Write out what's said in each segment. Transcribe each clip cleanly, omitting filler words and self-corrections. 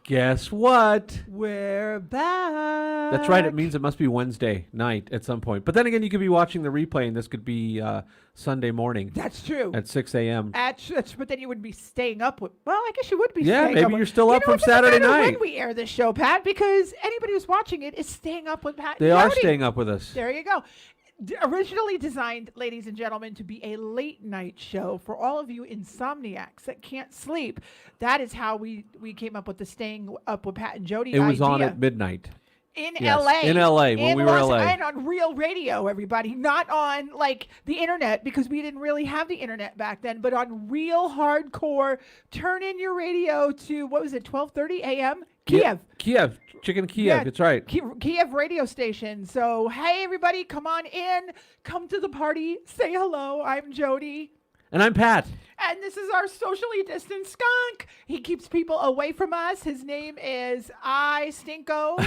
Guess what? We're back. That's right. It means it must be Wednesday night at some point. But then again, you could be watching the replay, and this could be Sunday morning. That's true. At 6 a.m. But then you would be staying up with. Well, I guess you would be. Yeah, staying maybe up you're with, still up from Saturday night. When we air this show, Pat, because anybody who's watching it is staying up with Pat. They Jodi. are staying up with us. There you go. Originally designed, ladies and gentlemen, to be a late night show for all of you insomniacs that can't sleep. That is how we came up with the staying up with Pat and Jodi idea. It was on at midnight. In Yes, LA. in LA, when we were LA. And on real radio, everybody. Not on, like, the internet, because we didn't really have the internet back then, but on real hardcore, turn in your radio to, what was it, 12:30 a.m.? Kiev. Kiev. Chicken Kiev. Yeah, That's right. Kiev radio station. So, hey, everybody, come on in. Come to the party. Say hello. I'm Jodi. And I'm Pat. And this is our socially distant skunk. He keeps people away from us. His name is I Stinko.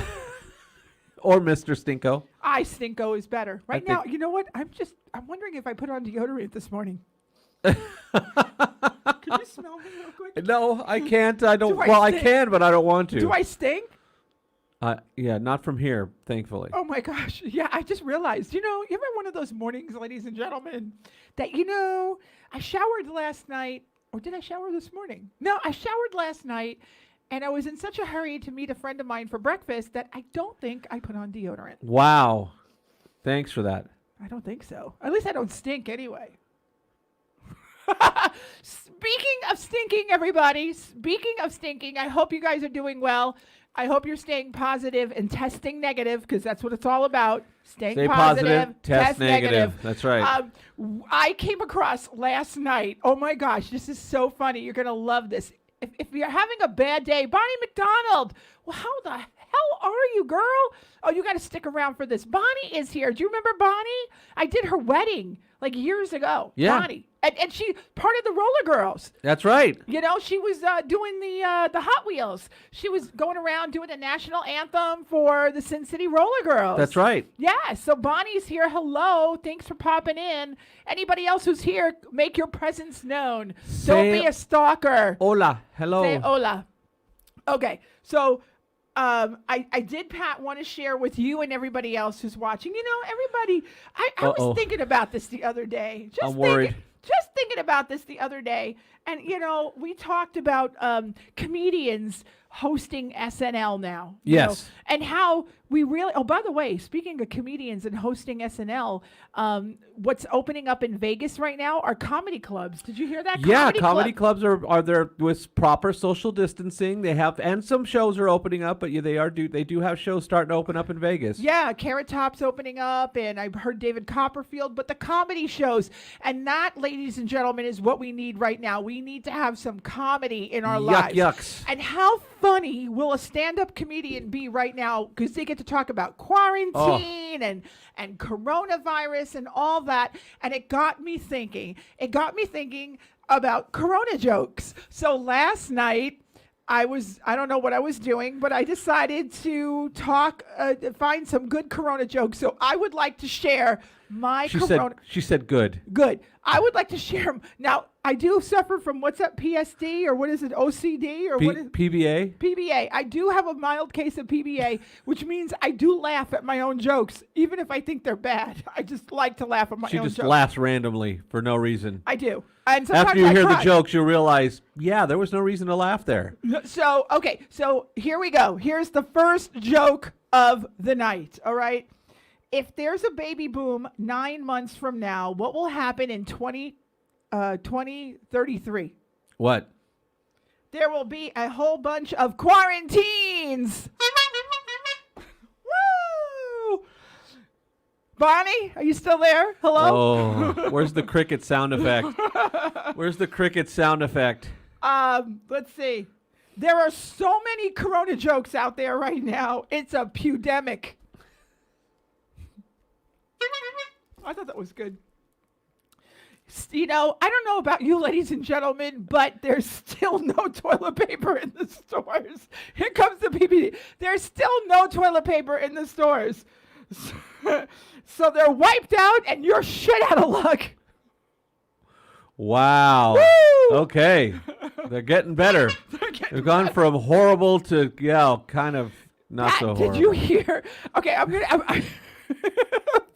Or Mr. Stinko. I Stinko is better. Right now, you know what? I'm wondering if I put on deodorant this morning. Can you smell me real quick? No, I can't. I don't. Do I I stink? can, but I don't want to. Do I stink? Yeah, not from here, thankfully. Oh my gosh. Yeah, I just realized, you ever one of those mornings, ladies and gentlemen, that, I showered last night, or did I shower this morning? No, I showered last night, and I was in such a hurry to meet a friend of mine for breakfast that I don't think I put on deodorant. Wow. Thanks for that. I don't think so. At least I don't stink anyway. Speaking of stinking, everybody, I hope you guys are doing well. I hope you're staying positive and testing negative, because that's what it's all about. Stay positive, test negative. That's right. I came across last night. Oh my gosh, this is so funny. You're going to love this. If you're having a bad day, Bonnie McDonald. Well, how the hell are you, girl? Oh, you got to stick around for this. Bonnie is here. Do you remember Bonnie? I did her wedding like years ago. Yeah. Bonnie. And she part of the Roller Girls. That's right. She was doing the Hot Wheels. She was going around doing the national anthem for the Sin City Roller Girls. That's right. Yeah, so Bonnie's here. Hello. Thanks for popping in. Anybody else who's here, make your presence known. Don't be a stalker. Hola. Hello. Say hola. Okay, so I did, Pat, want to share with you and everybody else who's watching. Everybody, I was thinking about this the other day. I'm worried. Just thinking about this the other day. And, we talked about comedians hosting SNL now. Yes. And how we really, oh, by the way, speaking of comedians and hosting SNL, what's opening up in Vegas right now are comedy clubs. Did you hear that? Yeah, comedy clubs are there with proper social distancing. They have, and some shows are opening up, but they do have shows starting to open up in Vegas. Yeah, Carrot Top's opening up, and I've heard David Copperfield, but the comedy shows, and that, ladies and gentlemen, is what we need right now. We need to have some comedy in our lives. Yucks. And how funny will a stand-up comedian be right now, because they get to talk about quarantine and coronavirus and all that, and it got me thinking about corona jokes. So last night I don't know what I was doing, but I decided to find some good corona jokes. So I would like to share my corona. She said good. Good. I would like to share. Now, I do suffer from, what's that, PSD, or what is it, OCD, or what is PBA? PBA. I do have a mild case of PBA, which means I do laugh at my own jokes, even if I think they're bad. I just like to laugh at my own jokes. She just laughs randomly for no reason. I do. And sometimes after you hear cry. the jokes, you'll realize, yeah, there was no reason to laugh there. So here we go. Here's the first joke of the night, all right? If there's a baby boom 9 months from now, what will happen in 2033? What? There will be a whole bunch of quarantines. Woo! Bonnie, are you still there? Hello? Oh, where's the cricket sound effect? Let's see. There are so many corona jokes out there right now. It's a pudemic. I thought that was good. I don't know about you, ladies and gentlemen, but there's still no toilet paper in the stores. Here comes the PPD. There's still no toilet paper in the stores. So they're wiped out, and you're shit out of luck. Wow. Woo! Okay. They're getting better. They've gone from horrible to, kind of not Pat, so horrible. did you hear? Okay,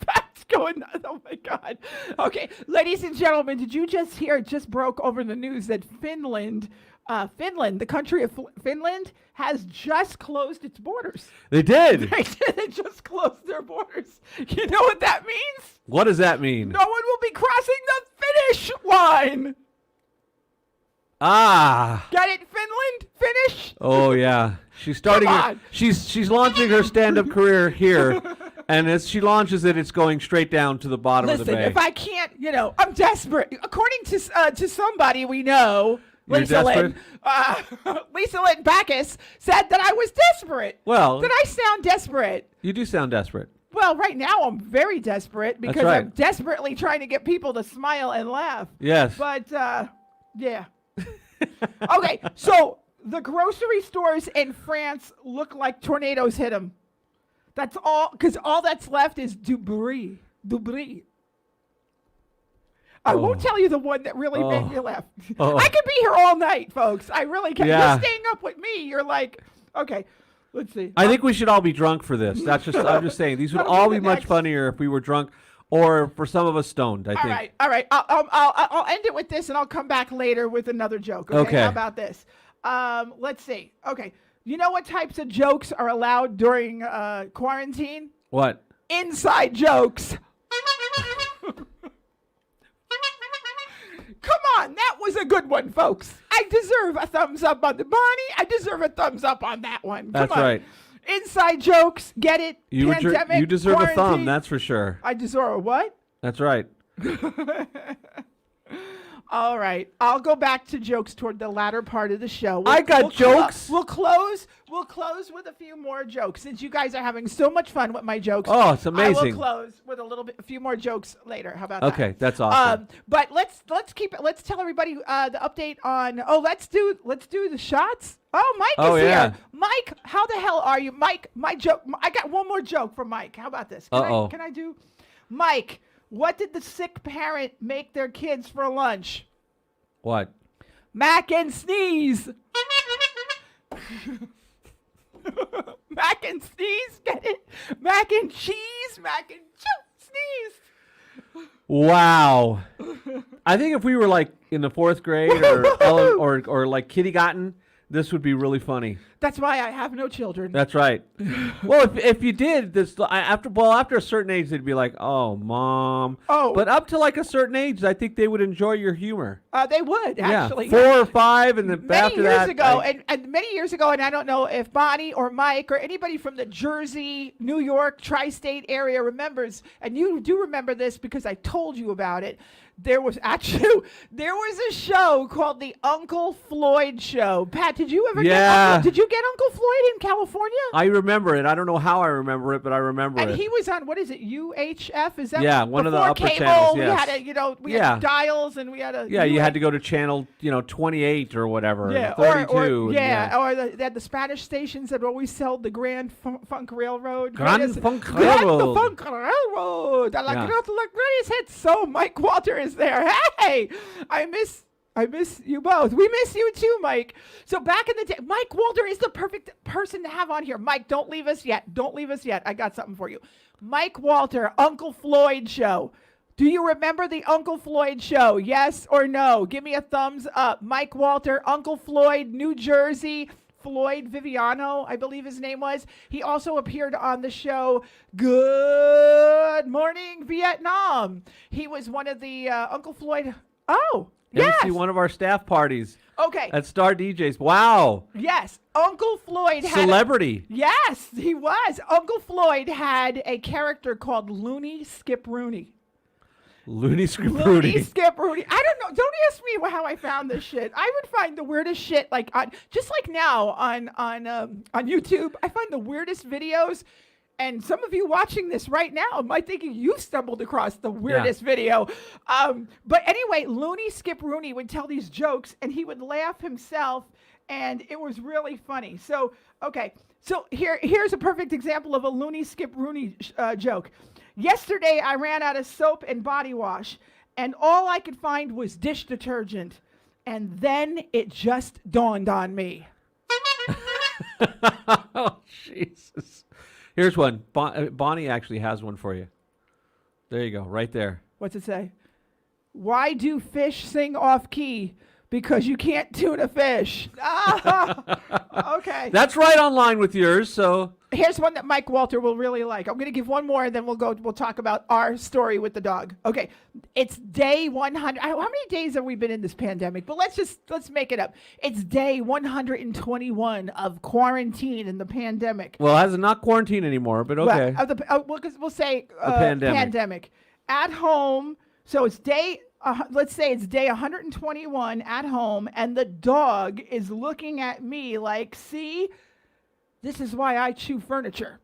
Pat's going, oh my God. Okay, ladies and gentlemen, did you just hear? It just broke over the news that Finland, the country of Finland, has just closed its borders. They did. They just closed their borders. You know what that means? What does that mean? No one will be crossing the finish line. Ah. Get it, Finland? Finish? Oh yeah. She's starting. Come on. She's launching her stand-up career here, and as she launches it, it's going straight down to the bottom of the Listen, bay. if I can't, I'm desperate. According to somebody we know, You're Lisa Lynn Backus said that I was desperate. Well, Did I sound desperate? you do sound desperate. Well, right now I'm very desperate because right. I'm desperately trying to get people to smile and laugh. Yes. But yeah. Okay, so the grocery stores in France look like tornadoes hit them. That's all, because all that's left is debris. I won't tell you the one that really made me laugh. I could be here all night, folks. I really can. Yeah. You're staying up with me. You're like, okay, let's see. I think we should all be drunk for this. I'm just saying these would That'll be all the be much next. funner if we were drunk, or for some of us stoned. I think. All right. I'll end it with this, and I'll come back later with another joke. Okay. How about this? Let's see. Okay. You know what types of jokes are allowed during quarantine? What? Inside jokes. Come on, that was a good one, folks. I deserve a thumbs up on the Bonnie. I deserve a thumbs up on that one. Come That's on. right. Inside jokes, get it? Pandemic, you deserve a thumb. quarantine. That's for sure. I deserve a what? That's right. All right. I'll go back to jokes toward the latter part of the show. I got jokes. We'll close with a few more jokes since you guys are having so much fun with my jokes. Oh, it's amazing. I will close with a few more jokes later. How about that? Okay, that's awesome. But let's tell everybody the update on. Oh, let's do the shots. Oh, Mike is yeah. here. Mike, how the hell are you, Mike? My joke. I got one more joke for Mike. How about this? Can I do? Mike, what did the sick parent make their kids for lunch? What? Mac and sneeze. Mac and sneeze, get it? Mac and cheese, mac and sneeze. Wow. I think if we were like in the 4th grade or like kindergarten, this would be really funny. That's why I have no children. That's right. Well, if you did this after a certain age, they'd be like, "Oh, mom." Oh. But up to like a certain age, I think they would enjoy your humor. They would actually. Yeah, 4 or 5, and then after that, many years ago, and I don't know if Bonnie or Mike or anybody from the Jersey, New York, tri-state area remembers, and you do remember this because I told you about it. There was a show called the Uncle Floyd Show. Pat, did you ever get Uncle Floyd in California? I remember it. I don't know how I remember it, but I remember it. And he was on, what is it, UHF? Is that one of the before upper cable? channels, We yes. had we had dials, and we had a you had to go to channel 28 or whatever. Yeah, 32. or they had the Spanish stations that always sold the Grand Funk Railroad. Grand Funk Railroad. I like the greatest hits. So Mike Walter is there. Hey, I miss you both. We miss you too, Mike. So back in the day, Mike Walter is the perfect person to have on here. Mike, don't leave us yet. I got something for you. Mike Walter, Uncle Floyd Show. Do you remember the Uncle Floyd Show? Yes or no? Give me a thumbs up. Mike Walter, Uncle Floyd, New Jersey. Floyd Viviano, I believe his name was. He also appeared on the show Good Morning Vietnam. He was one of the Uncle Floyd. Oh, yes. MC one of our staff parties. Okay. At Star DJs. Wow. Yes. Uncle Floyd had celebrity. Yes, he was. Uncle Floyd had a character called Looney Skip Rooney. Looney Skip Rooney. Looney Skip Rooney. I don't know. Don't ask me how I found this shit. I would find the weirdest shit just like now on YouTube. I find the weirdest videos, and some of you watching this right now might think you stumbled across the weirdest video. But anyway, Looney Skip Rooney would tell these jokes, and he would laugh himself, and it was really funny. So okay, so here's a perfect example of a Looney Skip Rooney joke. Yesterday, I ran out of soap and body wash, and all I could find was dish detergent. And then it just dawned on me. Oh, Jesus. Here's one. Bonnie actually has one for you. There you go, right there. What's it say? Why do fish sing off key? Because you can't tune a fish. Okay. That's right on line with yours, so. Here's one that Mike Walter will really like. I'm going to give one more, and then we'll talk about our story with the dog. Okay. It's day 100. How many days have we been in this pandemic? But let's make it up. It's day 121 of quarantine in the pandemic. Well, it's not quarantine anymore, but okay. Well, we'll say pandemic. At home, so it's let's say it's day 121 at home, and the dog is looking at me like, see, this is why I chew furniture.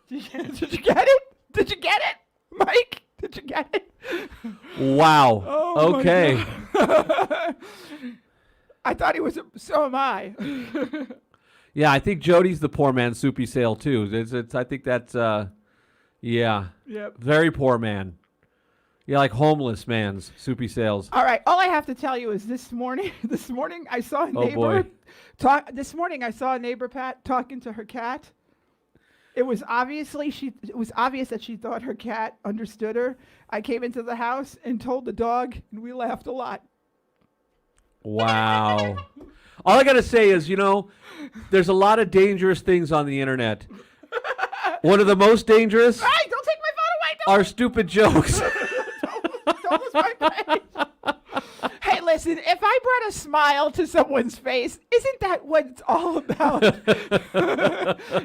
Did you get it? Did you get it, Mike? Did you get it? Wow. Oh, okay. I thought he was. So am I. Yeah, I think Jody's the poor man's soupy sale too. I think that's. Yeah. Yep. Very poor man. Yeah, like homeless man's soupy sales. All right. All I have to tell you is this morning I saw a neighbor This morning I saw a neighbor, Pat, talking to her cat. It was obvious that she thought her cat understood her. I came into the house and told the dog, and we laughed a lot. Wow. All I got to say is, there's a lot of dangerous things on the internet. One of the most dangerous All right, don't take my phone away. are stupid jokes. Don't lose my page. Hey, listen, if I brought a smile to someone's face, isn't that what it's all about?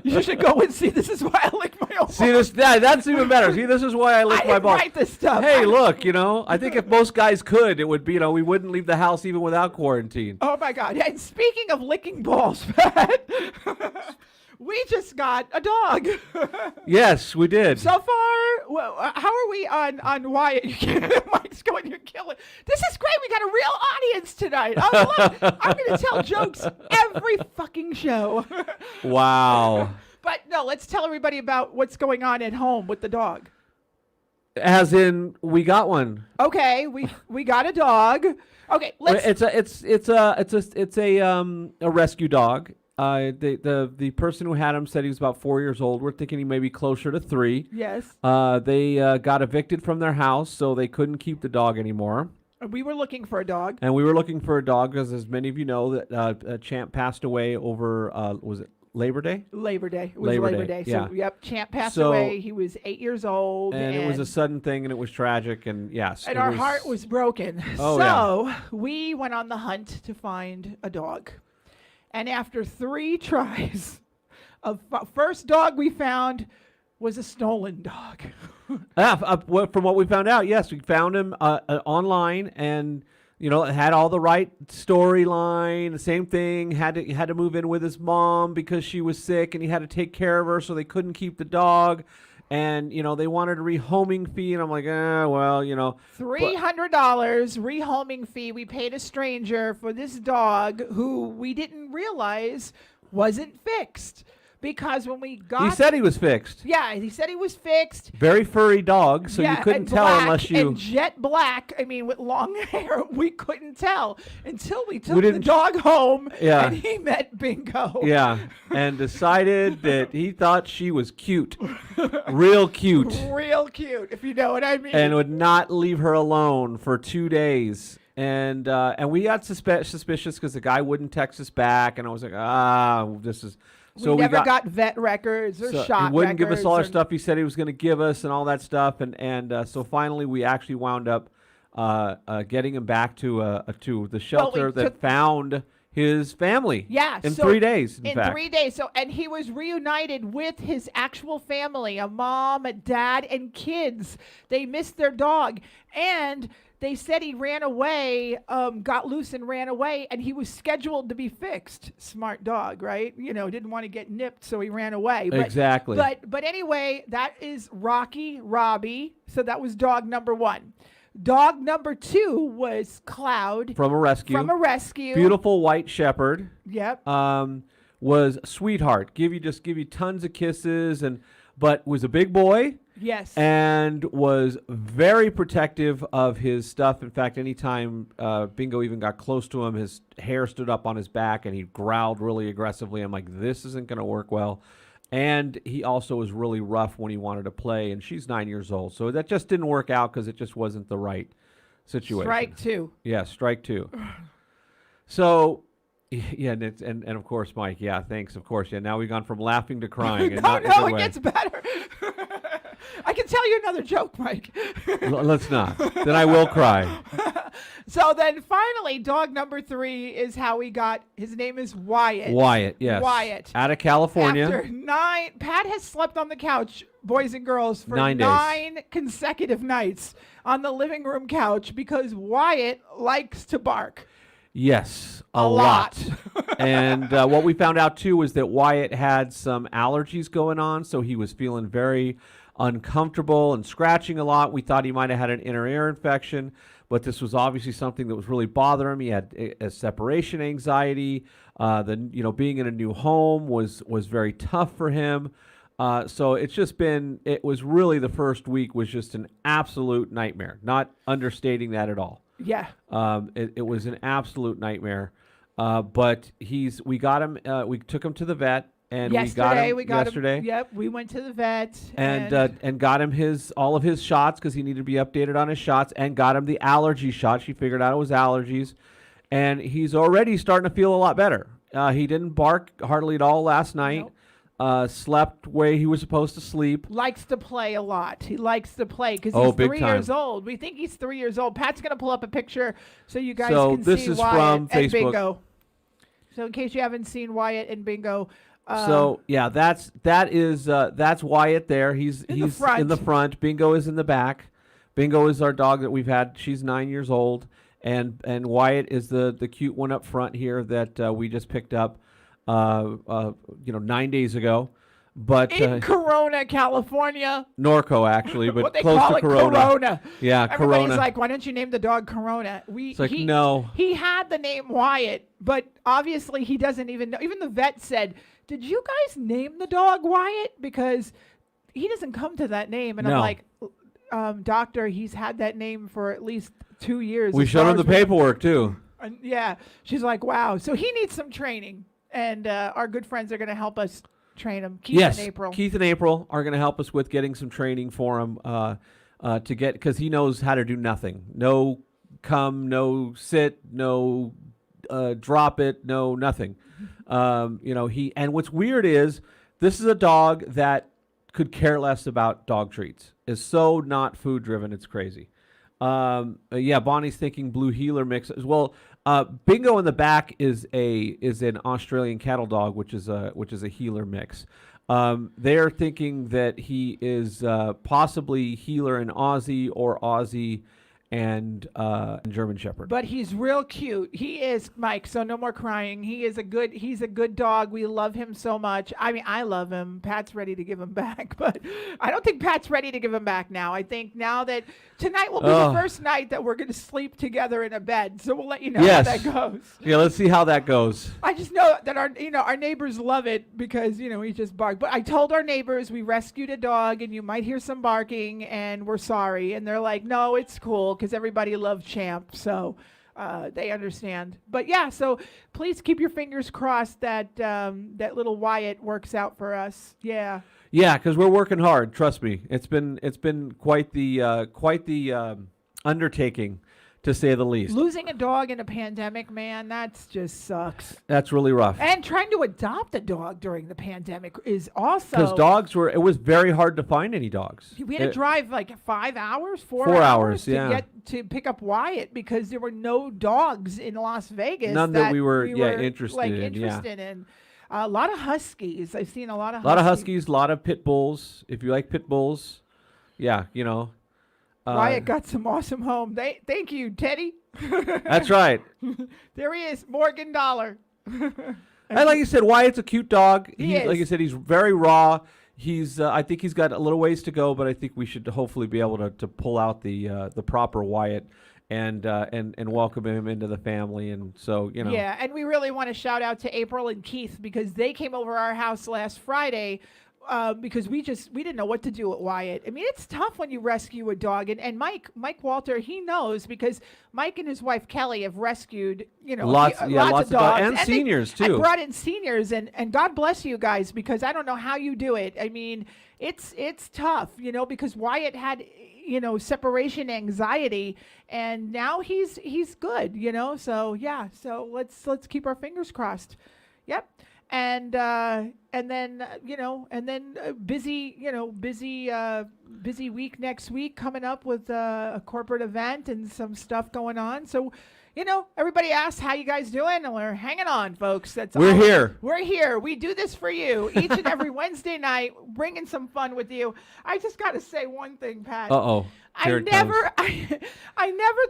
You should go and see This Is Why I Lick My Own See this? Yeah, that's even better. See, this is why I lick my balls. I didn't write this stuff. Hey, look, I think if most guys could, it would be, we wouldn't leave the house even without quarantine. Oh, my God. And speaking of licking balls, Pat, we just got a dog. Yes, we did. So far, how are we on Wyatt? Mike's going, you're killing. This is great. We got a real audience tonight. Oh, look, I'm going to tell jokes every fucking show. Wow. But no, let's tell everybody about what's going on at home with the dog. As in, we got one. Okay, we got a dog. Okay, let's. It's a rescue dog. The person who had him said he was about 4 years old. We're thinking he may be closer to 3. Yes. They got evicted from their house, so they couldn't keep the dog anymore. We were looking for a dog. And we were looking for a dog because, as many of you know, that Champ passed away over, was it Labor Day? Labor Day. It was Labor Day. Yeah. So, yep, Champ passed away. He was 8 years old. And it was a sudden thing, and it was tragic, and yes. And our heart was broken. Oh, so we went on the hunt to find a dog. And after 3 tries, first dog we found was a stolen dog. From what we found out, yes, we found him online, and it had all the right storyline. The same thing, had to move in with his mom because she was sick, and he had to take care of her, so they couldn't keep the dog. And they wanted a rehoming fee, and I'm like, well, $300 rehoming fee we paid a stranger for this dog who we didn't realize wasn't fixed. Because when we got... He said he was fixed. Yeah, he said he was fixed. Very furry dog, so you couldn't tell unless you... And jet black, with long hair, we couldn't tell until we took the dog home and he met Bingo. Yeah, and decided that he thought she was cute. Real cute. Real cute, if you know what I mean. And would not leave her alone for 2 days. And we got suspicious because the guy wouldn't text us back, and I was like, this is... So we never got vet records or shot records. He wouldn't give us all our stuff he said he was going to give us and all that stuff. And so finally we actually wound up getting him back to the shelter that found his family. Yeah. In 3 days, in 3 days. So, and he was reunited with his actual family, a mom, a dad, and kids. They missed their dog. And... they said he ran away, got loose and ran away, and he was scheduled to be fixed. Smart dog, right? Didn't want to get nipped, so he ran away. Exactly. But anyway, that is Robbie. So that was dog number 1. Dog number 2 was Cloud. From a rescue. Beautiful white shepherd. Yep. Was a sweetheart. Give you tons of kisses, but was a big boy. Yes. and was very protective of his stuff. In fact, anytime Bingo even got close to him, his hair stood up on his back and he growled really aggressively. I'm like, this isn't going to work well. And he also was really rough when he wanted to play, and she's 9 years old. So that just didn't work out because it just wasn't the right situation. Strike two. Yeah, strike two. So, yeah, and of course, Mike, yeah, thanks, of course. Yeah, now we've gone from laughing to crying. And not in a No, good it way. gets better. I can tell you another joke, Mike. Let's not. Then I will cry. So then finally, dog number 3 is how we got, his name is Wyatt. Wyatt, yes. Wyatt. Out of California. After 9, Pat has slept on the couch, boys and girls, for 9 days. 9 consecutive nights on the living room couch because Wyatt likes to bark. Yes, a lot. And what we found out, too, was that Wyatt had some allergies going on, so he was feeling very uncomfortable and scratching a lot. We thought he might have had an inner ear infection, but this was obviously something that was really bothering him. He had a separation anxiety. Being in a new home was very tough for him. So it's just been, it was really, the first week was just an absolute nightmare, not understating that at all. Yeah. It was an absolute nightmare. But we got him, we took him to the vet. And yesterday, we got him yesterday. Yep, we went to the vet and got him all of his shots because he needed to be updated on his shots, and got him the allergy shot. She figured out it was allergies, and he's already starting to feel a lot better. He didn't bark hardly at all last night. Nope. Slept where he was supposed to sleep. Likes to play a lot. He likes to play because he's big 3 time. years old. We think he's 3 years old. Pat's going to pull up a picture so you guys So can this see is Wyatt from and Facebook. Bingo. So in case you haven't seen Wyatt and Bingo. So yeah, that's Wyatt there. He's the front. in the front. Bingo is in the back. Bingo is our dog that we've had. She's 9 years old, and Wyatt is the cute one up front here that we just picked up, 9 days ago. But in Corona, California. Norco, actually, but what they close call to it, Corona. Yeah, Everybody's Corona. like, why don't you name the dog Corona? No. He had the name Wyatt, but obviously he doesn't even know. Even the vet said, did you guys name the dog Wyatt? Because he doesn't come to that name. And No. I'm like, doctor, he's had that name for at least 2 years. We showed him the paperwork, too. And yeah. She's like, wow. So he needs some training. And our good friends are going to help us train him. Keith and April. Keith and April are going to help us with getting some training for him because he knows how to do nothing. No come, no sit, no drop it, no nothing. And what's weird is this is a dog that could care less about dog treats. Is so not food driven. It's crazy. Bonnie's thinking blue heeler mix as well. Bingo in the back is an Australian cattle dog, which is a heeler mix. They're thinking that he is possibly heeler and Aussie, or Aussie and German Shepherd. But he's real cute. He is, Mike, so no more crying. He's a good dog. We love him so much. I mean, I love him. Pat's ready to give him back, but I don't think Pat's ready to give him back now. I think now that tonight will be the first night that we're going to sleep together in a bed. So we'll let you know how that goes. Yeah, let's see how that goes. I just know that our neighbors love it because, he just barked. But I told our neighbors we rescued a dog and you might hear some barking and we're sorry. And they're like, no, it's cool because everybody loves Champ. So they understand. But yeah, so please keep your fingers crossed that that little Wyatt works out for us. Yeah. Yeah, because we're working hard. Trust me, it's been quite the undertaking, to say the least. Losing a dog in a pandemic, man, that's just sucks. That's really rough. And trying to adopt a dog during the pandemic is also because it was very hard to find any dogs. We had to drive like 5 hours, 4 4 hours to yeah. get to pick up Wyatt because there were no dogs in Las Vegas. None that we were interested in. in. A lot of huskies. I've seen a lot of huskies, a lot of pit bulls. If you like pit bulls, yeah, Wyatt got some awesome home. Thank you, Teddy. That's right. There he is, Morgan Dollar. And like you said, Wyatt's a cute dog. He is. Like you said, he's very raw. I think he's got a little ways to go, but I think we should hopefully be able to pull out the proper Wyatt and welcome him into the family. And so, Yeah, and we really want to shout out to April and Keith because they came over our house last Friday because we didn't know what to do with Wyatt. I mean, it's tough when you rescue a dog, and Mike Walter, he knows, because Mike and his wife Kelly have rescued, Lots of dogs and seniors too. And brought in seniors, and God bless you guys, because I don't know how you do it. I mean, it's tough, because Wyatt had separation anxiety, and now he's good, So yeah, so let's keep our fingers crossed. Yep. And then busy week next week, coming up with a corporate event and some stuff going on. So, everybody asks how you guys doing, and we're hanging on, folks. We're here. We're here. We do this for you each and every Wednesday night, bringing some fun with you. I just got to say one thing, Pat. I never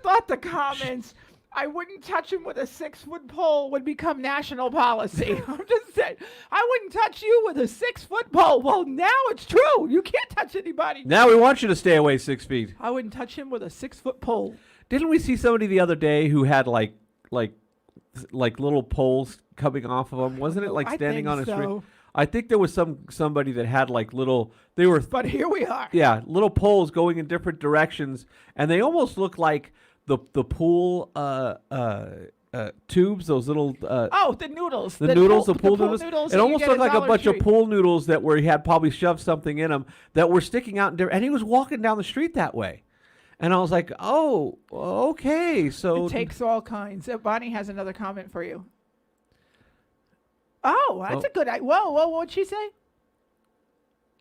thought the comments, I wouldn't touch him with a 6-foot pole, would become national policy. I'm just saying, I wouldn't touch you with a 6-foot pole. Well, now it's true. You can't touch anybody. Now we want you to stay away 6 feet. I wouldn't touch him with a 6-foot pole. Didn't we see somebody the other day who had like little poles coming off of them? Wasn't it like standing on a street? I think there was somebody that had like little. But here we are. Yeah, little poles going in different directions, and they almost look like the pool tubes, those little the noodles, the pool noodles. It almost looked like a bunch of pool noodles that where he had probably shoved something in them that were sticking out, and he was walking down the street that way, and I was like, oh, okay, so it takes all kinds. Bonnie has another comment for you. Oh, that's a good idea. Whoa, what'd she say?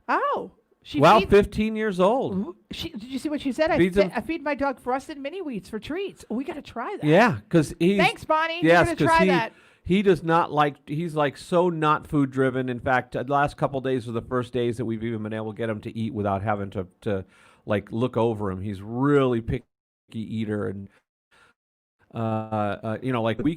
Oh. 15 years old. Did you see what she said? I feed my dog frosted mini wheats for treats. We got to try that. Yeah, because thanks, Bonnie. Yes, we're going to try that. He does not like. He's like so not food driven. In fact, the last couple of days were the first days that we've even been able to get him to eat without having to like look over him. He's really picky eater, and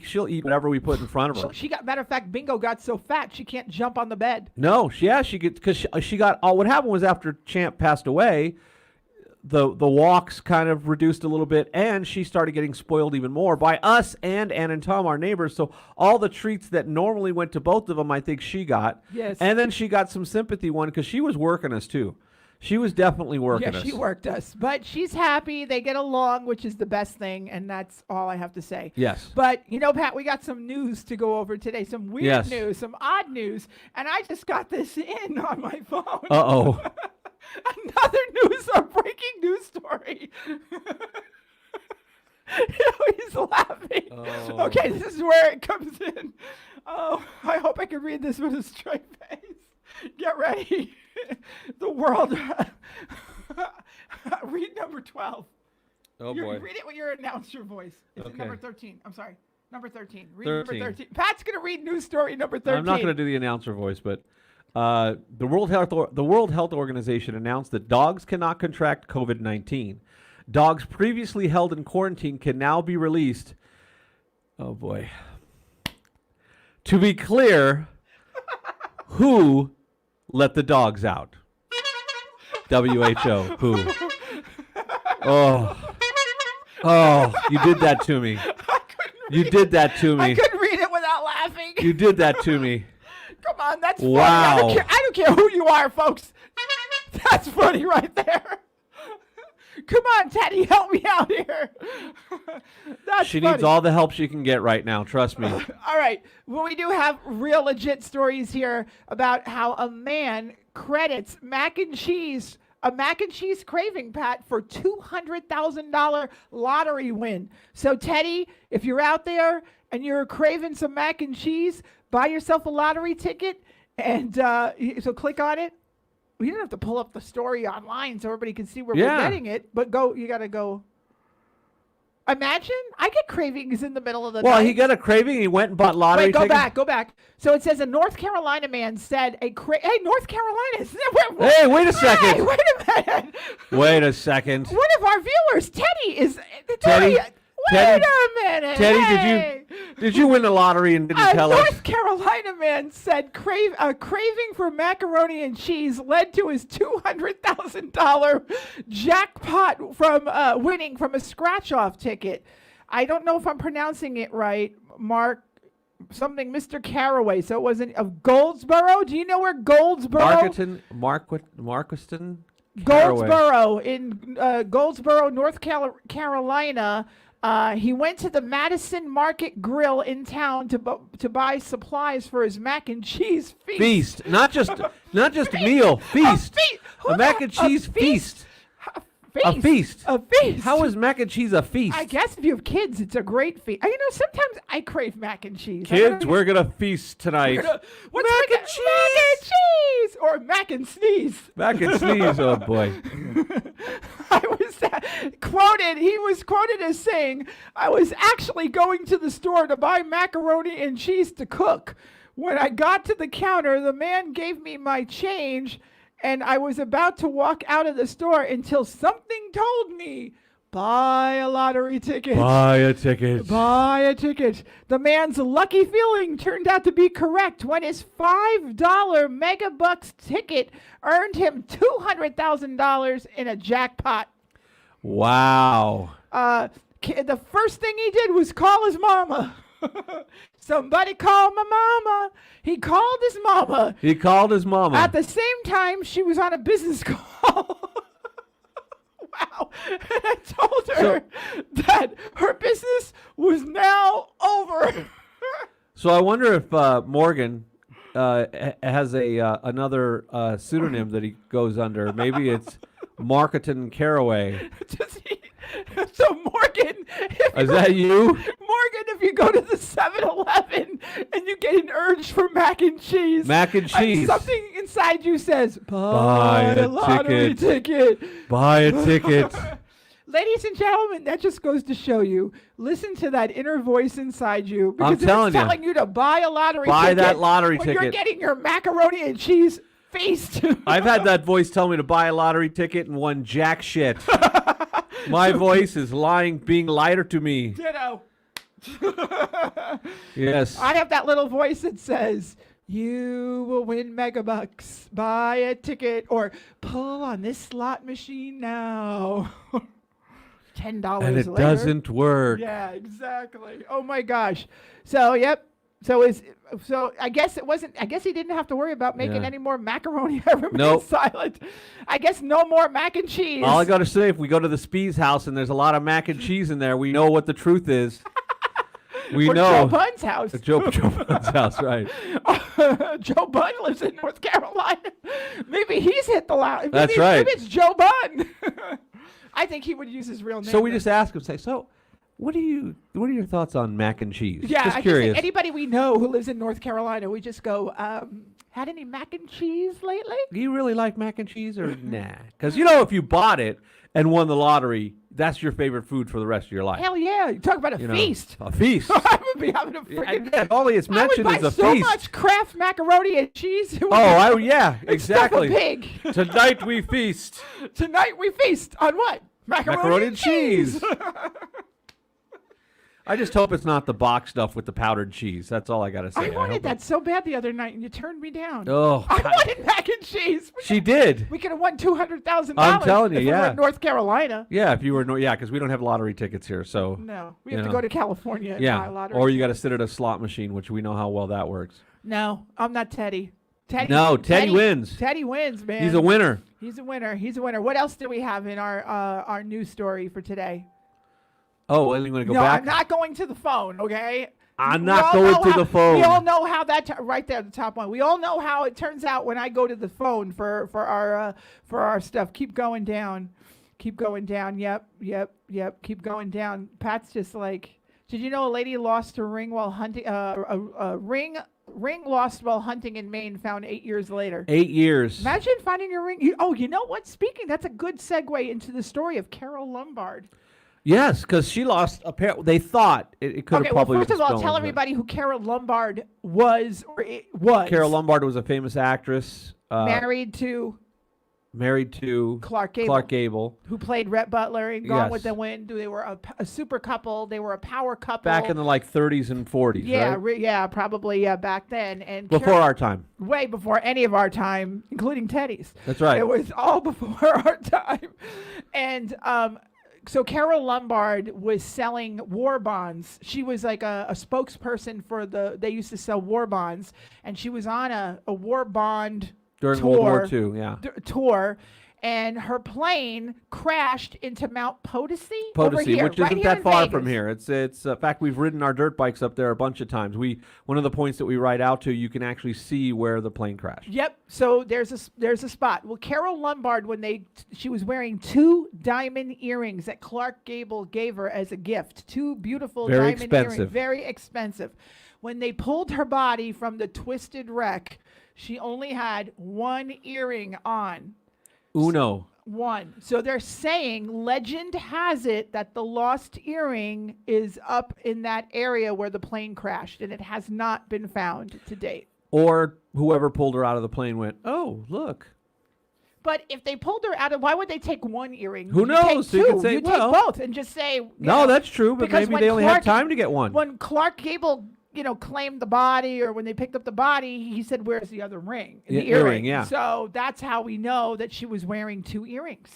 she'll eat whatever we put in front of her. She got, matter of fact, Bingo got so fat she can't jump on the bed. No, she gets, because she got. What happened was, after Champ passed away, the walks kind of reduced a little bit, and she started getting spoiled even more by us and Ann and Tom, our neighbors. So all the treats that normally went to both of them, I think she got. Yes. And then she got some sympathy one because she was working us too. She was definitely working us. Yeah, she worked us. But she's happy. They get along, which is the best thing, and that's all I have to say. Yes. But, Pat, we got some news to go over today, some weird news, some odd news, and I just got this in on my phone. Uh-oh. Another breaking news story. He's laughing. Oh. Okay, this is where it comes in. Oh, I hope I can read this with a straight face. Get ready. The world. Read number 12. Oh, boy. Read it with your announcer voice. It's okay. Number 13. I'm sorry. Number 13. Read 13. number 13. Pat's going to read news story number 13. I'm not going to do the announcer voice, but the World Health Organization announced that dogs cannot contract COVID-19. Dogs previously held in quarantine can now be released. Oh, boy. To be clear, who let the dogs out? WHO. Who? Oh, you did that to me. You did that to me. I couldn't read it without laughing. You did that to me. Come on, that's funny. Wow. I don't care who you are, folks. That's funny right there. Come on, Teddy, help me out here. She needs all the help she can get right now. Trust me. All right. Well, we do have real legit stories here about how a man credits a mac and cheese craving, Pat, for $200,000 lottery win. So, Teddy, if you're out there and you're craving some mac and cheese, buy yourself a lottery ticket, and so click on it. You don't have to pull up the story online so everybody can see where we're getting it, but you got to go. Imagine, I get cravings in the middle of the night. Well, he got a craving. He went and bought lottery tickets. Go back. So it says a North Carolina man said hey, North Carolina. Hey, wait a second. Hey, wait a minute. Wait a second. One of our viewers, Teddy, is... Teddy, wait a minute. Teddy, hey. did you win the lottery and didn't tell us? A North Carolina man said a craving for macaroni and cheese led to his $200,000 jackpot from winning from a scratch-off ticket. I don't know if I'm pronouncing it right. Mark something Mr. Caraway. So it wasn't of Goldsboro. Do you know where Goldsboro? Marquiston. Goldsboro in Goldsboro, North Carolina. He went to the Madison Market Grill in town to buy supplies for his mac and cheese feast. Not just meal. Feast. A mac and cheese feast. A feast. A feast. How is mac and cheese a feast? I guess if you have kids, it's a great feast. You know, sometimes I crave mac and cheese. Kids, we're gonna feast tonight. What's mac and cheese? Or mac and sneeze. Mac and sneeze. Oh boy. I was quoted. He was quoted as saying, "I was actually going to the store to buy macaroni and cheese to cook. When I got to the counter, the man gave me my change." And I was about to walk out of the store until something told me, buy a lottery ticket. Buy a ticket. Buy a ticket. The man's lucky feeling turned out to be correct when his $5 Megabucks ticket earned him $200,000 in a jackpot. Wow. The first thing he did was call his mama. Somebody called my mama. He called his mama. He called his mama. At the same time, she was on a business call. Wow. And I told her that her business was now over. So I wonder if Morgan has another pseudonym that he goes under. Maybe it's Marketon Caraway. So Morgan, Is that you? Morgan, if you go to the 7-Eleven and you get an urge for mac and cheese, something inside you says, buy a lottery ticket. Buy a ticket. Ladies and gentlemen, that just goes to show you, listen to that inner voice inside you. I'm Because telling it's telling you to buy a lottery ticket. Buy that lottery when ticket. You're getting your macaroni and cheese feast. I've had that voice tell me to buy a lottery ticket and won jack shit. My voice is being lighter to me. Ditto. Yes. I have that little voice that says, you will win megabucks. Buy a ticket or pull on this slot machine now. $10 and it later. doesn't work. Yeah, exactly. Oh my gosh. So, yep. So I guess it wasn't. I guess he didn't have to worry about making any more macaroni. Everybody's silent. I guess no more mac and cheese. All I gotta say, if we go to the Spees house and there's a lot of mac and cheese in there, we know what the truth is. We or know. Joe Bunn's house. Joe Bunn's house, right? Joe Bunn lives in North Carolina. Maybe he's hit the loud. That's right. Maybe it's Joe Bunn. I think he would use his real name. So we just ask him, so. What are your thoughts on mac and cheese? Yeah, just curious. Anybody we know who lives in North Carolina, we just go, had any mac and cheese lately? Do you really like mac and cheese or nah? Because if you bought it and won the lottery, that's your favorite food for the rest of your life. Hell yeah! You talk about a feast. A feast. I would be having a freaking. Yeah, all it's mentioned is a feast. I would buy so much Kraft macaroni and cheese. Yeah, exactly. Stuff a pig. Tonight we feast. Tonight we feast on what? Macaroni and cheese. I just hope it's not the box stuff with the powdered cheese. That's all I got to say. I wanted that so bad the other night, and you turned me down. Oh, I wanted mac and cheese. She did. We could have won $200,000. I'm telling you, if we were in North Carolina. Yeah, if you were, because we don't have lottery tickets here, so. No, we have to go to California and buy a lottery. Or you got to sit at a slot machine, which we know how well that works. No, I'm not Teddy. Teddy wins. Teddy wins, man. He's a winner. He's a winner. What else do we have in our news story for today? Oh, well, you want to go no, back? I'm not going to the phone, okay? I'm not going to the phone. We all know how that right there, the top one. We all know how it turns out when I go to the phone for our stuff. Keep going down. Keep going down. Yep. Keep going down. Pat's just like, did you know a lady lost her ring while hunting? A ring lost while hunting in Maine, found 8 years later. 8 years. Imagine finding your ring. You know what? That's a good segue into the story of Carol Lombard. Yes, because she lost a pair. They thought it could have probably. Well, first of all, tell everybody who Carol Lombard was. Carol Lombard was a famous actress. Married to Clark Gable, who played Rhett Butler in Gone with the Wind. They were a super couple. They were a power couple back in the 30s and 40s. Yeah, right? probably back then, and before our time. Way before any of our time, including Teddy's. That's right. It was all before our time, and So Carol Lombard was selling war bonds. She was like a spokesperson for they used to sell war bonds, and she was on a war bond During tour, World War II, yeah. Tour, and her plane crashed into Mount Potosi, over here, which right isn't here that in far Vegas. from here. It's in fact, we've ridden our dirt bikes up there a bunch of times. One of the points that we ride out to, you can actually see where the plane crashed. Yep. So there's a spot. Well, Carol Lombard, she was wearing 2 diamond earrings that Clark Gable gave her as a gift. 2 beautiful Very diamond expensive. earrings, very expensive. When they pulled her body from the twisted wreck, she only had 1 earring on. Uno. 1. So they're saying, legend has it that the lost earring is up in that area where the plane crashed, and it has not been found to date. Or whoever pulled her out of the plane went, oh, look. But if they pulled her out of, why would they take 1 earring? Who You knows? Take You 2. could say, you well, take both and just say. You No, know, that's true, but because maybe when they only had Clark- time to get one. When Clark Gable, claimed the body, or when they picked up the body, he said, "Where's the other ring?" Yeah, The earring, yeah. So that's how we know that she was wearing 2 earrings.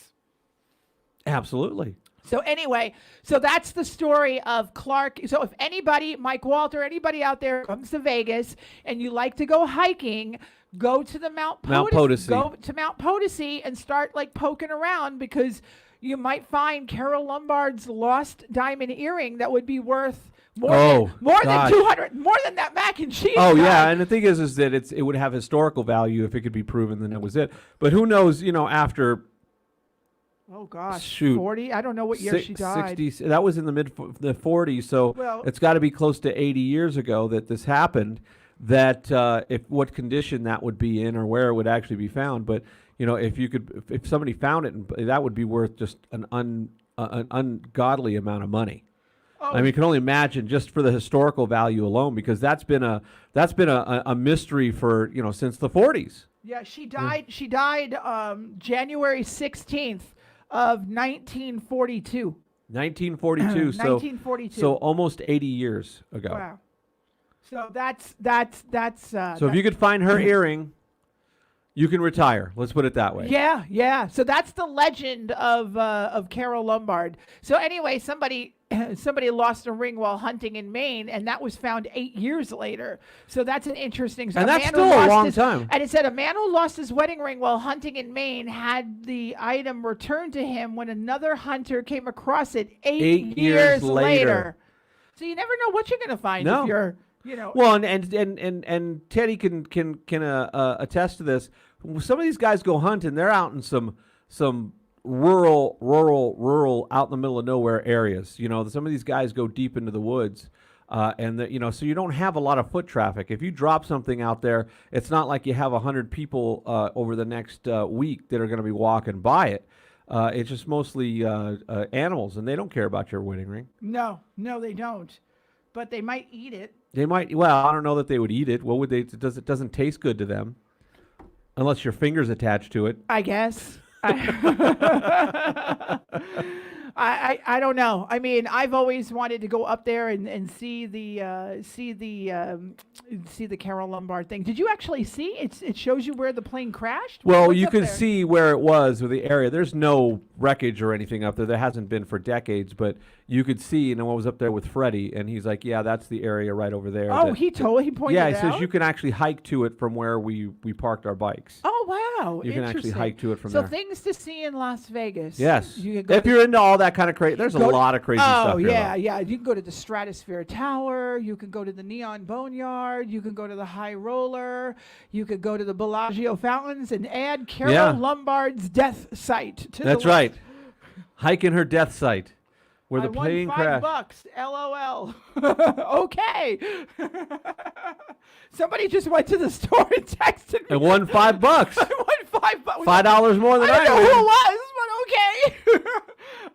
Absolutely. So anyway, so that's the story of Clark. So if anybody, Mike Walter, anybody out there comes to Vegas and you like to go hiking, go to the Mount Potosi. Go to Mount Potosi and start like poking around, because you might find Carol Lombard's lost diamond earring that would be worth more than 200, more than that mac and cheese. Oh, guy. yeah, and the thing is that it would have historical value if it could be proven that it was it. But who knows, after... Oh gosh, Shoot. 40. I don't know what year she died. 60, that was in the the 40s, so Well- it's got to be close to 80 years ago that this happened. That what condition that would be in, or where it would actually be found. But if somebody found it, that would be worth just an ungodly amount of money. Oh, I mean, you can only imagine just for the historical value alone, because that's been a mystery for since the 40s. yeah, she died. She died January 16th of 1942. 1942. 1942. So almost 80 years ago. Wow. So that's. So if you could find her earring, you can retire. Let's put it that way. Yeah. So that's the legend of Carol Lombard. So anyway, somebody lost a ring while hunting in Maine, and that was found 8 years later. So that's an interesting. And that's still a long time. And it said a man who lost his wedding ring while hunting in Maine had the item returned to him when another hunter came across it 8 years later. So you never know what you're going to find if you're. Well, and Teddy can attest to this. Some of these guys go hunting. They're out in some rural, out in the middle of nowhere areas. Some of these guys go deep into the woods, so you don't have a lot of foot traffic. If you drop something out there, it's not like you have 100 people over the next week that are going to be walking by it. It's just mostly animals, and they don't care about your wedding ring. No, they don't. But they might eat it. They might. Well, I don't know that they would eat it. What would they? It doesn't taste good to them, unless your finger's attached to it. I guess. I don't know. I mean, I've always wanted to go up there and see the Carol Lombard thing. Did you actually see? It shows you where the plane crashed. Well, What's you up can there? see where it was with the area. There's no wreckage or anything up there. There hasn't been for decades, but you could see. I was up there with Freddie, and he's like, "Yeah, that's the area right over there." Oh, he pointed Yeah, it he says out? you can actually hike to it from where we parked our bikes. Oh wow! You can actually Interesting. hike to it from so there. things to see in Las Vegas. Yes, You could go if to- you're into all that kind of crazy, there's a lot of crazy stuff here. yeah, though. yeah. You can go to the Stratosphere Tower. You can go to the Neon Boneyard. You can go to the High Roller. You could go to the Bellagio Fountains and add Carol Lombard's death site to the That's list. right. Hiking her death site, where the plane I crashed. won $5. LOL. Okay. Somebody just went to the store and texted me. And won $5. I won $5. $5 more than I don't know win. who it was, but okay.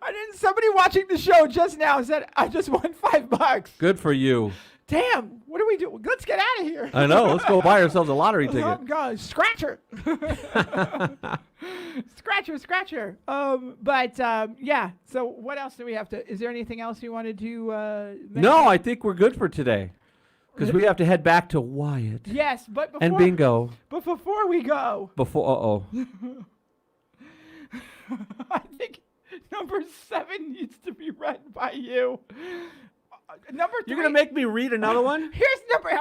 I didn't. Somebody watching the show just now said I just won $5. Good for you. Damn. What do we do? Let's get out of here. I know. Let's go buy ourselves a lottery Oh ticket. God, scratcher. Scratcher. Yeah. So what else do we have to? Is there anything else you wanted to? Mention? No, I think we're good for today, because we have to head back to Wyatt Yes, but before, and Bingo. But before we go, Before, I think Number 7 needs to be read by you. Number 3. You're going to make me read another one?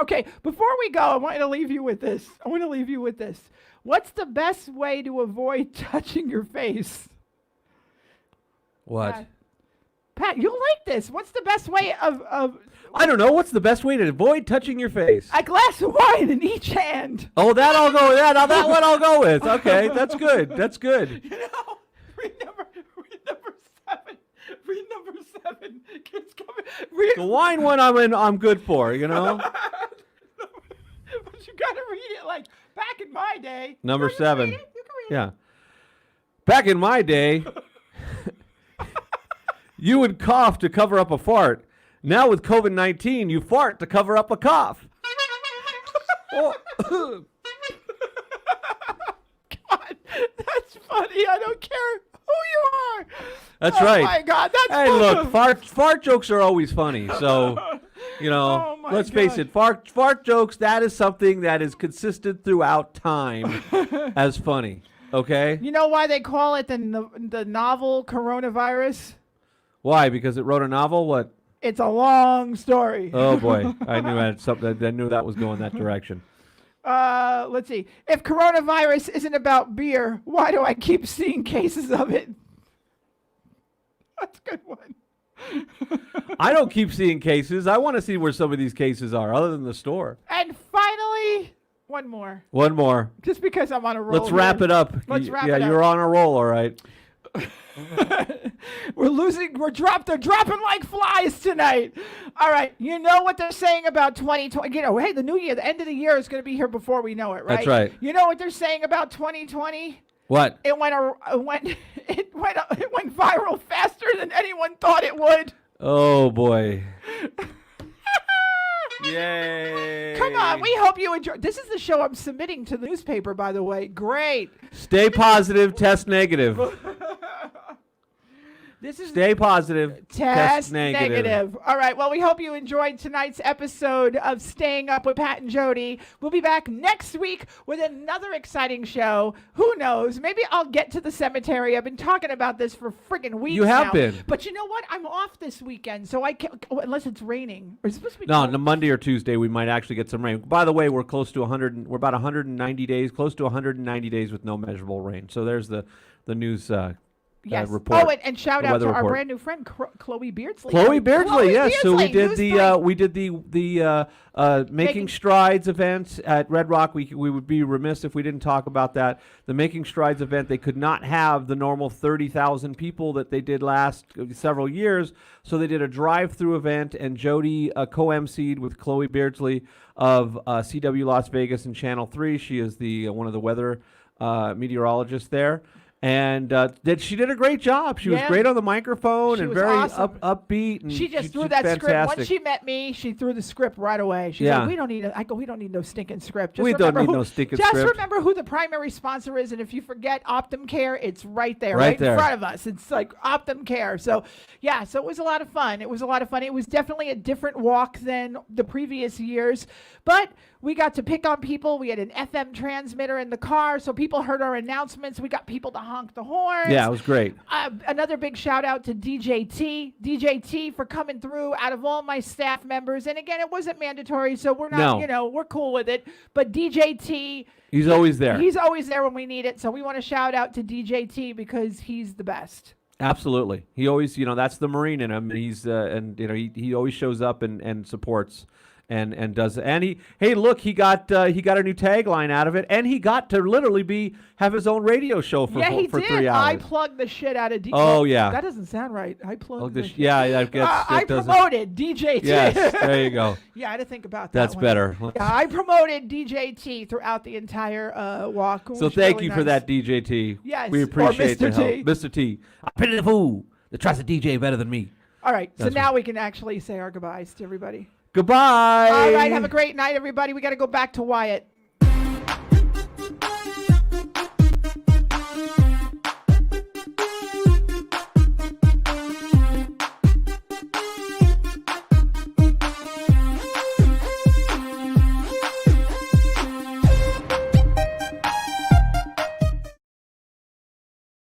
Okay, before we go, I want to leave you with this. What's the best way to avoid touching your face? What? Pat, you'll like this. What's the best way of I don't know. What's the best way to avoid touching your face? a glass of wine in each hand? Oh, that I'll go with that. Now that one I'll go with. Okay, that's good. That's good. You know, read number 7. Read number 7. Kids coming. The wine one I'm good for, you know? But you gotta read it like back in my day. Number You can 7. read it. You can read it. Yeah. Back in my day, you would cough to cover up a fart. Now with COVID-19, you fart to cover up a cough. Oh. God, that's funny. I don't care who you are. That's right. Oh my God, that's Hey, funny. look, fart jokes are always funny. So, you know, Oh my let's face God. it, fart jokes, that is something that is consistent throughout time as funny. Okay? You know why they call it the novel coronavirus? Why? Because it wrote a novel? What? It's a long story. Oh boy, I knew I had something. I knew that was going that direction. Let's see. If coronavirus isn't about beer, why do I keep seeing cases of it? That's a good one. I don't keep seeing cases. I want to see where some of these cases are, other than the store. And finally, one more. One more. Just because I'm on a roll. Let's wrap it up. Let's wrap yeah, it up. you're on a roll, all right. They're dropping like flies tonight. All right. You know what they're saying about 2020? You know, hey, the new year, the end of the year is going to be here before we know it, right? That's right. You know what they're saying about 2020? What? It went viral faster than anyone thought it would. Oh boy. Yay. Come on, we hope you enjoy. This is the show I'm submitting to the newspaper, by the way. Great. Stay positive, test negative. This is Stay positive, Test negative. All right. Well, we hope you enjoyed tonight's episode of Staying Up with Pat and Jodi. We'll be back next week with another exciting show. Who knows? Maybe I'll get to the cemetery. I've been talking about this for friggin' weeks You have now. been. But you know what? I'm off this weekend, so I can't, unless it's raining. Or is it supposed to be No, cold? on Monday or Tuesday we might actually get some rain. By the way, we're close to 100. We're about 190 days, close to 190 days with no measurable rain. So there's the news Yes. report. Oh, and shout the out weather to our report. brand new friend, Chloe Beardsley. Chloe Beardsley, yes. So we did Beardsley, the Making Strides event at Red Rock. We would be remiss if we didn't talk about that. The Making Strides event, they could not have the normal 30,000 people that they did last several years, so they did a drive-through event, and Jodi co-emceed with Chloe Beardsley of CW Las Vegas and Channel 3. She is the one of the weather meteorologists there. And she did a great job. She was great on the microphone She and was very awesome. upbeat. And She just she's threw that fantastic. script. Once she met me, she threw the script right away. She's Yeah. like, we don't need we don't need no stinking script. Just We don't remember need who- no stinking just script. remember who the primary sponsor is, and if you forget Optum Care, it's right there, Right right there. in front of us. It's like Optum Care. So, yeah, so it was a lot of fun. It was definitely a different walk than the previous years, but we got to pick on people. We had an FM transmitter in the car, so people heard our announcements. We got people to honk the horns. Yeah, it was great. Another big shout out to DJ T for coming through out of all my staff members. And again, it wasn't mandatory, so we're not, No. we're cool with it. But DJ T, He's always there. he's always there when we need it. So we want to shout out to DJ T because he's the best. Absolutely. He always, that's the Marine in him. He's he always shows up and supports. And does hey look, he got a new tagline out of it, and he got to literally have his own radio show for Yeah, he for did. 3 hours. I plugged the shit out of DJ. Oh, yeah. That doesn't sound right. I plugged the shit. Yeah, that gets. I that doesn't- promoted DJ T. Yes, there you go. Yeah, I had to think about that. That's one. better. Yeah, I promoted DJ T throughout the entire walk. It So was thank really you for nice. that, DJ T. Yes, we or appreciate Mr. the help. T. Mr. T. I pity the fool that tries to DJ better than me. All right, so That's now we can actually say our goodbyes to everybody. Goodbye. All right, have a great night, everybody. We got to go back to Wyatt.